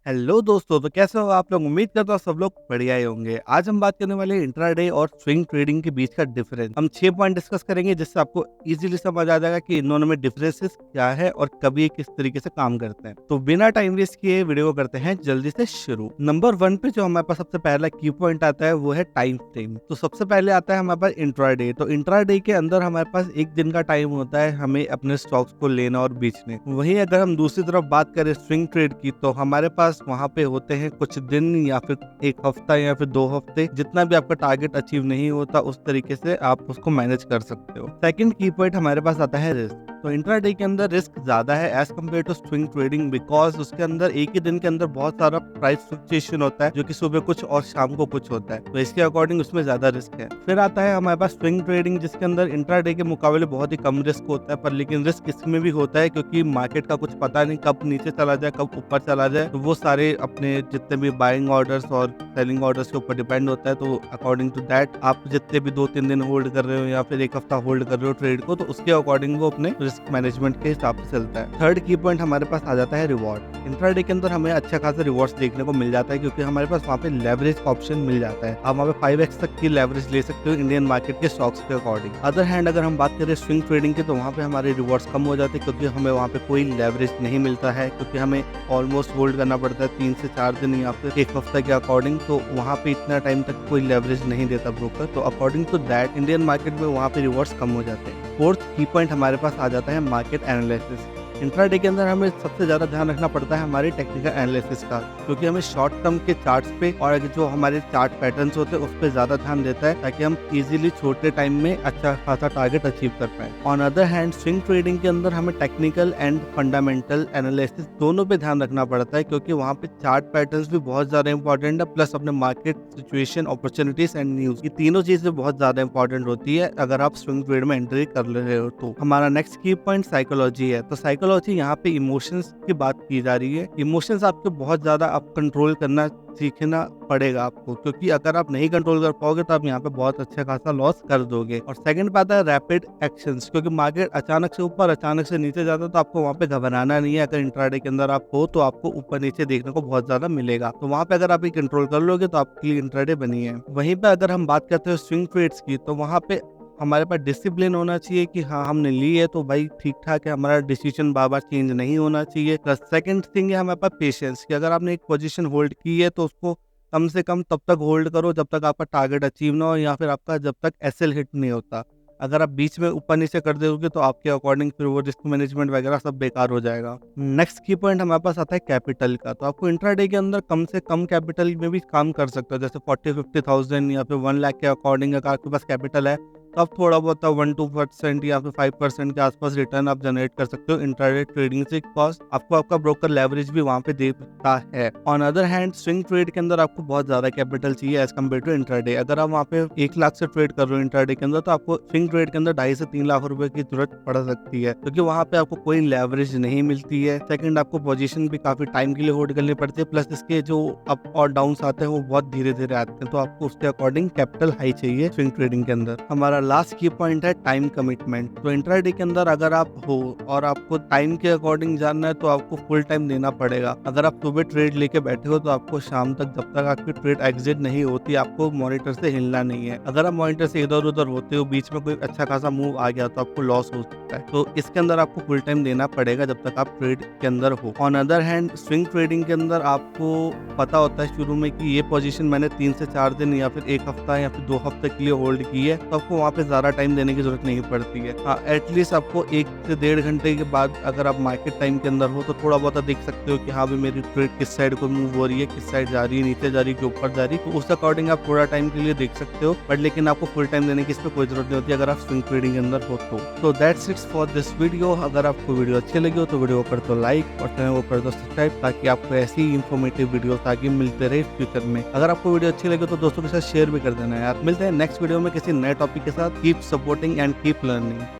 Hello दोस्तों, तो कैसे हो आप लोग? उम्मीद करता हूँ सब लोग बढ़िया ही होंगे। आज हम बात करने वाले हैं इंट्राडे और स्विंग ट्रेडिंग के बीच का डिफरेंस। हम 6 पॉइंट डिस्कस करेंगे जिससे आपको इजीली समझ आ जाएगा कि इन दोनों में डिफरेंसेस क्या है और कब ये किस तरीके से काम करते हैं। तो बिना टाइम वेस्ट किए वीडियो को करते हैं जल्दी से शुरू। नंबर 1 पे जो हमारे पास सबसे पहला की पॉइंट आता है वो है टाइम फ्रेम। तो सबसे पहले आता है हमारे पास इंट्राडे। तो इंट्राडे के अंदर हमारे पास एक दिन का टाइम होता है हमें अपने स्टॉक्स को लेना और बेचने। वहीं अगर हम दूसरी तरफ बात करें स्विंग ट्रेड की, तो हमारे पास वहां पे होते हैं कुछ दिन या फिर एक हफ्ता या फिर 2 हफ्ते, जितना भी आपका टारगेट अचीव नहीं होता उस तरीके से आप उसको मैनेज कर सकते हो। सेकंड की पॉइंट हमारे पास आता है रिस्क। तो इंट्राडे के अंदर रिस्क ज्यादा है as compared to swing trading, because उसके अंदर एक ही दिन के अंदर बहुत सारा प्राइस फ्लक्चुएशन होता है, जो कि सुबह कुछ और शाम को कुछ होता है, तो इसके अकॉर्डिंग उसमें ज्यादा रिस्क है। फिर आता है हमारे पास स्विंग ट्रेडिंग, जिसके अंदर इंट्राडे के मुकाबले बहुत ही कम रिस्क होता है, पर लेकिन रिस्क इसमें भी होता है क्योंकि मार्केट का कुछ पता नहीं कब नीचे चला जाए कब ऊपर चला जाए। तो वो सारे अपने जितने भी बाइंग ऑर्डर्स और सेलिंग ऑर्डर्स के ऊपर डिपेंड होता है। तो अकॉर्डिंग टू दैट आप जितने भी 2-3 दिन होल्ड कर रहे हो या फिर एक हफ्ता होल्ड कर रहे हो ट्रेड को, तो उसके अकॉर्डिंग वो अपने रिस्क मैनेजमेंट के हिसाब से चलता है। थर्ड की पॉइंट हमारे पास आ जाता है रिवॉर्ड। इंट्राडे के अंदर हमें अच्छा खासा रिवॉर्ड्स देखने को मिल जाता है क्योंकि हमारे पास वहाँ पे लेवरेज का ऑप्शन मिल जाता है। आप वहाँ पे 5x तक की लेवरेज ले सकते हो इंडियन मार्केट के स्टॉक्स के अकॉर्डिंग। अदर हैंड अगर हम बात करें स्विंग ट्रेडिंग की, तो वहाँ पे हमारे रिवॉर्ड्स कम हो जाते हैं क्योंकि हमें वहाँ पे कोई लेवरेज नहीं मिलता है, क्योंकि हमें ऑलमोस्ट होल्ड करना पड़ता है 3 से 4 दिन या फिर एक हफ्ते के अकॉर्डिंग। तो वहाँ पे इतना टाइम तक कोई लेवरेज नहीं देता ब्रोकर, तो according to that Indian market में वहाँ पे रिवॉर्ड्स कम हो जाते हैं। फोर्थ की पॉइंट हमारे पास आ जाता है मार्केट एनालिसिस। इंट्राडे के अंदर हमें सबसे ज्यादा ध्यान रखना पड़ता है हमारी टेक्निकल एनालिसिस का, क्योंकि हमें शॉर्ट टर्म के चार्ट्स पे और जो हमारे चार्ट पैटर्न्स होते हैं उस पर ज्यादा ध्यान देता है, ताकि हम इजीली छोटे टाइम में अच्छा खासा टारगेट अचीव कर पाए। On other hand swing trading के अंदर हमें टेक्निकल एंड फंडामेंटल एनालिसिस दोनों पे ध्यान रखना पड़ता है, क्योंकि वहाँ पे चार्ट पैटर्न्स भी बहुत ज्यादा इंपॉर्टेंट है, प्लस अपने market situation, opportunities and news, ये तीनों चीजें बहुत ज्यादा इंपॉर्टेंट होती है अगर आप स्विंग ट्रेड में एंट्री कर रहे हो। तो हमारा नेक्स्ट की पॉइंट साइकोलॉजी है। तो साइकोलॉजी यहाँ पे इमोशंस की बात की जा रही है। इमोशंस आपको बहुत ज्यादा आप कंट्रोल करना सीखना पड़ेगा आपको, क्योंकि अगर आप नहीं कंट्रोल कर पाओगे तो आप यहाँ पे बहुत अच्छा खासा लॉस कर दोगे। और सेकंड पे आता है रैपिड एक्शंस, क्योंकि मार्केट अचानक से ऊपर अचानक से नीचे जाता है, तो आपको वहाँ पे घबराना नहीं है। अगर इंट्राडे के अंदर आप हो तो आपको ऊपर नीचे देखने को बहुत ज्यादा मिलेगा, तो वहाँ पे अगर आप ये कंट्रोल कर लोगे तो आपके लिए इंट्राडे बनी है। वहीं पे अगर हम बात करते हैं स्विंग ट्रेड्स की, तो वहाँ पे हमारे पास डिसिप्लिन होना चाहिए कि हाँ हमने ली है तो भाई ठीक ठाक है, हमारा डिसीजन बार बार चेंज नहीं होना चाहिए। प्लस सेकंड थिंग है हमारे पास पेशेंस, कि अगर आपने एक पोजीशन होल्ड की है तो उसको कम से कम तब तक होल्ड करो जब तक आपका टारगेट अचीव ना हो, या फिर आपका जब तक एसएल हिट नहीं होता। अगर आप बीच में ऊपर नीचे कर दोगे तो आपके अकॉर्डिंग फिर वो रिस्क मैनेजमेंट वगैरह सब बेकार हो जाएगा। नेक्स्ट की पॉइंट हमारे पास आता है कैपिटल का। तो आपको इंट्राडे के अंदर कम से कम कैपिटल में भी काम कर सकते हो, जैसे 40-50,000 या फिर 1 लाख के अकॉर्डिंग अगर आपके पास कैपिटल है तो आप थोड़ा बहुत 1-2% या फिर 5% के आसपास रिटर्न आप जनरेट कर सकते हो इंट्राडे ट्रेडिंग से, बिकॉज आपको आपका ब्रोकर लेवरेज भी वहाँ पे देता है। On other hand swing trade के अंदर आपको बहुत ज्यादा कैपिटल चाहिए एज कम्पेयर टू इंट्राडे। अगर आप वहाँ पे 1 लाख से ट्रेड कर रहे हो इंट्राडे के अंदर, तो आपको स्विंग ट्रेड के अंदर 2.5 से 3 लाख रुपए की जरूरत पड़ सकती है, क्योंकि वहाँ पे आपको कोई लेवरेज नहीं मिलती है। सेकंड, आपको पोजीशन भी काफी टाइम के लिए होल्ड करनी पड़ती है, प्लस इसके जो अप और डाउन आते हैं वो बहुत धीरे धीरे आते हैं, तो आपको उसके अकॉर्डिंग कैपिटल हाई चाहिए स्विंग ट्रेडिंग के अंदर। हमारा लास्ट की पॉइंट है टाइम कमिटमेंट। तो इंट्राडे के अंदर अगर आप हो और आपको टाइम के अकॉर्डिंग जानना है तो आपको फुल टाइम देना पड़ेगा। अगर आप सुबह ट्रेड लेके बैठे हो तो आपको शाम तक, जब तक आपकी ट्रेड एग्जिट नहीं होती, आपको मॉनिटर से हिलना नहीं है। अगर आप मॉनिटर से इधर उधर होते हो, बीच में कोई अच्छा खासा मूव आ गया तो आपको लॉस हो सकता है, तो इसके अंदर आपको फुल टाइम देना पड़ेगा जब तक आप ट्रेड के अंदर हो। On other hand swing trading के अंदर आपको पता होता है शुरू में कि ये पोजीशन मैंने 3 से 4 दिन या फिर एक हफ्ता या फिर 2 हफ्ते के लिए होल्ड की है, तो आपको वहाँ पे ज्यादा टाइम देने की जरूरत नहीं पड़ती है। हाँ, एटलीस्ट आपको 1 से 1.5 घंटे के बाद अगर आप मार्केट टाइम के अंदर हो तो थोड़ा बहुत देख सकते हो कि हाँ भाई मेरी ट्रेड किस साइड को मूव हो रही है, किस साइड जा रही है, नीचे जा रही है कि ऊपर जा रही है, तो उस अकॉर्डिंग आप थोड़ा टाइम के लिए देख सकते हो, बट लेकिन आपको फुल टाइम देने की इस पर कोई जरूरत नहीं होती अगर आप स्विंग ट्रेडिंग के अंदर हो तो that's it's for this video. अगर आपको वीडियो अच्छी लगी हो तो वीडियो को कर दो लाइक और चैनल को कर दो सब्सक्राइब, ताकि आपको ऐसी इंफॉर्मेटिव वीडियो आगे मिलते रहे फ्यूचर में। अगर आपको वीडियो अच्छी लगी तो दोस्तों के साथ शेयर भी कर देना यार। मिलते हैं नेक्स्ट वीडियो में किसी नए टॉपिक के साथ। Keep supporting and keep learning.